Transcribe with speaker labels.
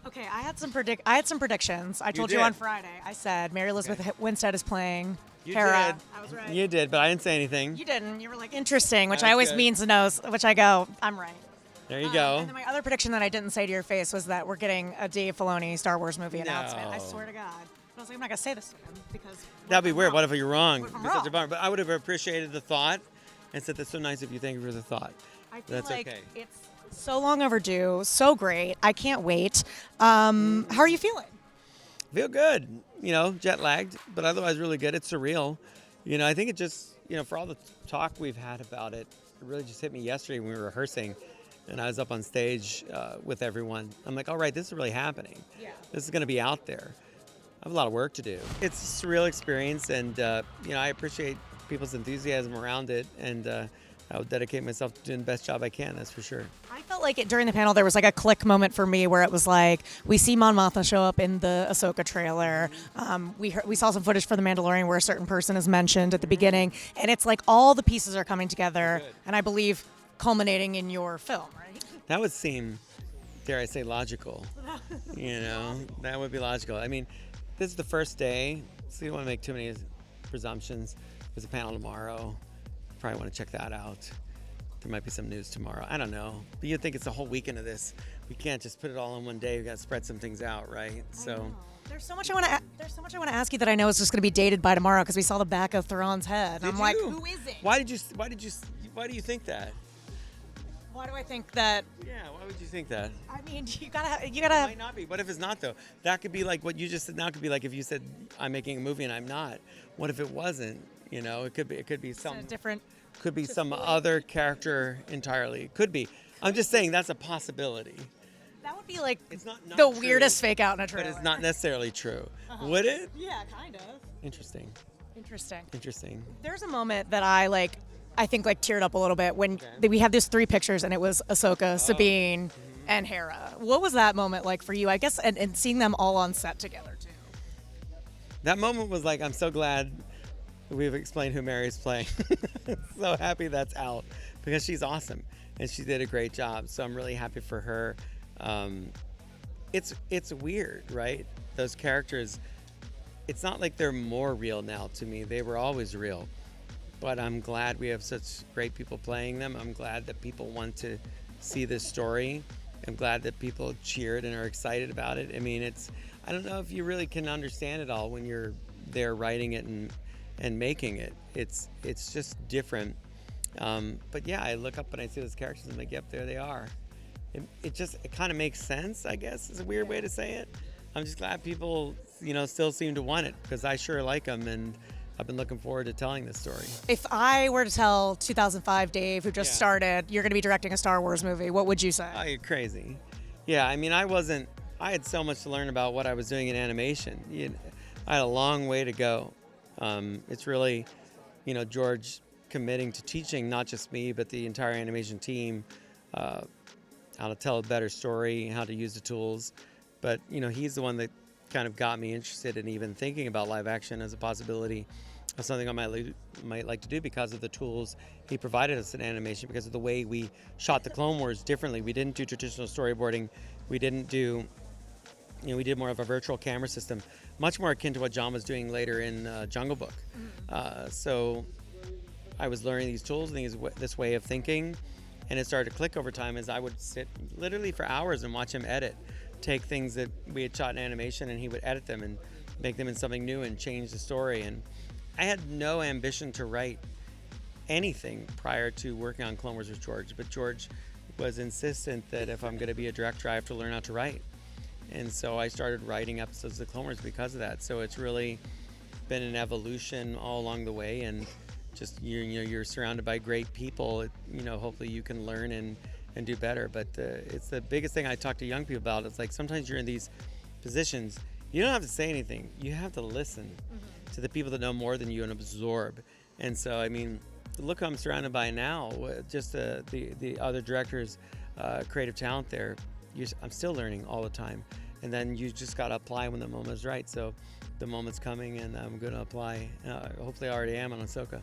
Speaker 1: Okay, I had some predictions. I told you
Speaker 2: did.
Speaker 1: on Friday. I said Mary Elizabeth Winstead is playing
Speaker 2: You
Speaker 1: Hera.
Speaker 2: did.
Speaker 1: I was right.
Speaker 2: You did, but I didn't say anything.
Speaker 1: You didn't. You were like interesting, which
Speaker 2: That
Speaker 1: I
Speaker 2: was
Speaker 1: always
Speaker 2: good.
Speaker 1: mean to know. Which I go, I'm right.
Speaker 2: There you go.
Speaker 1: And then my other prediction that I didn't say to your face was that we're getting a Dave Filoni Star Wars movie announcement. I
Speaker 2: No.
Speaker 1: swear to God. But I was like, I'm not gonna say this to him because
Speaker 2: That'd be weird. What if you're wrong?
Speaker 1: What if I'm
Speaker 2: It's such a
Speaker 1: wrong?
Speaker 2: bummer. But I would have appreciated the thought and said, that's so nice of you. Thank you for the thought.
Speaker 1: I feel
Speaker 2: That's
Speaker 1: like
Speaker 2: okay.
Speaker 1: it's so long overdue, so great. I can't wait. How are you feeling?
Speaker 2: Feel good. Jet lagged, but otherwise really good. It's surreal. I think it just, for all the talk we've had about it, it really just hit me yesterday when we were rehearsing. And I was up on stage with everyone. I'm like, all right, this is really happening.
Speaker 1: Yeah.
Speaker 2: This is going to be out there. I have a lot of work to do. It's a surreal experience, and I appreciate people's enthusiasm around it, and I'll dedicate myself to doing the best job I can. That's for sure.
Speaker 1: I felt like during the panel there was like a click moment for me where it was like we see Mon Mothma show up in the Ahsoka trailer. We saw some footage for The Mandalorian where a certain person is mentioned at the beginning, and it's like all the pieces are coming together,
Speaker 2: Good.
Speaker 1: and I believe culminating in your film, right?
Speaker 2: That would seem, dare I say, logical. That would be logical. I mean, this is the first day, so you don't want to make too many presumptions. There's a panel tomorrow. Probably want to check that out. There might be some news tomorrow. I don't know. But you'd think it's a whole weekend of this. We can't just put it all in one day. We've got to spread some things out, right? So
Speaker 1: There's so much I want to ask you that I know is just going to be dated by tomorrow because we saw the back of Thrawn's head.
Speaker 2: Did
Speaker 1: I'm like,
Speaker 2: you?
Speaker 1: who is it?
Speaker 2: Why do you think that?
Speaker 1: Why do I think that?
Speaker 2: Yeah, why would you think that?
Speaker 1: I mean, you
Speaker 2: It
Speaker 1: gotta.
Speaker 2: might not be. What if it's not, though? That could be like what you just said now. Could be like if you said, I'm making a movie and I'm not. What if it wasn't? It could be some
Speaker 1: different.
Speaker 2: could be some other character entirely. Could be. I'm just saying that's a possibility.
Speaker 1: That would be like
Speaker 2: It's not
Speaker 1: the
Speaker 2: true,
Speaker 1: weirdest fake out in a
Speaker 2: but
Speaker 1: trailer.
Speaker 2: it's not necessarily true. Would it?
Speaker 1: Yeah, kind of.
Speaker 2: Interesting.
Speaker 1: Interesting. There's a moment that I think teared up a little bit when we had these three pictures and it was Ahsoka, Sabine, and Hera. What was that moment like for you? I guess and seeing them all on set together too.
Speaker 2: That moment was like, I'm so glad we've explained who Mary's playing. So happy that's out because she's awesome and she did a great job. So I'm really happy for her. It's weird, right? Those characters, it's not like they're more real now to me. They were always real. But I'm glad we have such great people playing them. I'm glad that people want to see this story. I'm glad that people cheered and are excited about it. I mean, I don't know if you really can understand it all when you're there writing it and making it. It's just different. But yeah, I look up and I see those characters and I'm like, yep, there they are. It kind of makes sense, I guess. It's a weird way to say it. I'm just glad people, still seem to want it because I sure like them and I've been looking forward to telling this story.
Speaker 1: If I were to tell 2005 Dave, who just started, you're going to be directing a Star Wars movie, what would you say?
Speaker 2: Oh, you're crazy. Yeah, I mean, I had so much to learn about what I was doing in animation. I had a long way to go. It's really, George committing to teaching not just me, but the entire animation team how to tell a better story, how to use the tools. But, he's the one that kind of got me interested in even thinking about live action as a possibility of something I might like to do because of the tools he provided us in animation, because of the way we shot the Clone Wars differently. We didn't do traditional storyboarding. We didn't do, we did more of a virtual camera system, much more akin to what John was doing later in Jungle Book. So I was learning these tools and this way of thinking, and it started to click over time as I would sit literally for hours and watch him take things that we had shot in animation, and he would edit them and make them into something new and change the story. And I had no ambition to write anything prior to working on Clone Wars with George, but George was insistent that if I'm going to be a director, I have to learn how to write. And so I started writing episodes of Clone Wars because of that. So it's really been an evolution all along the way, and just you're surrounded by great people. Hopefully you can learn and do better. But it's the biggest thing I talk to young people about. It's like sometimes you're in these positions, you don't have to say anything. You have to listen to the people that know more than you and absorb. And so, I mean, look who I'm surrounded by now. Just the other directors, creative talent there. I'm still learning all the time. And then you just got to apply when the moment is right. So the moment's coming and I'm going to apply. Hopefully I already am on Ahsoka.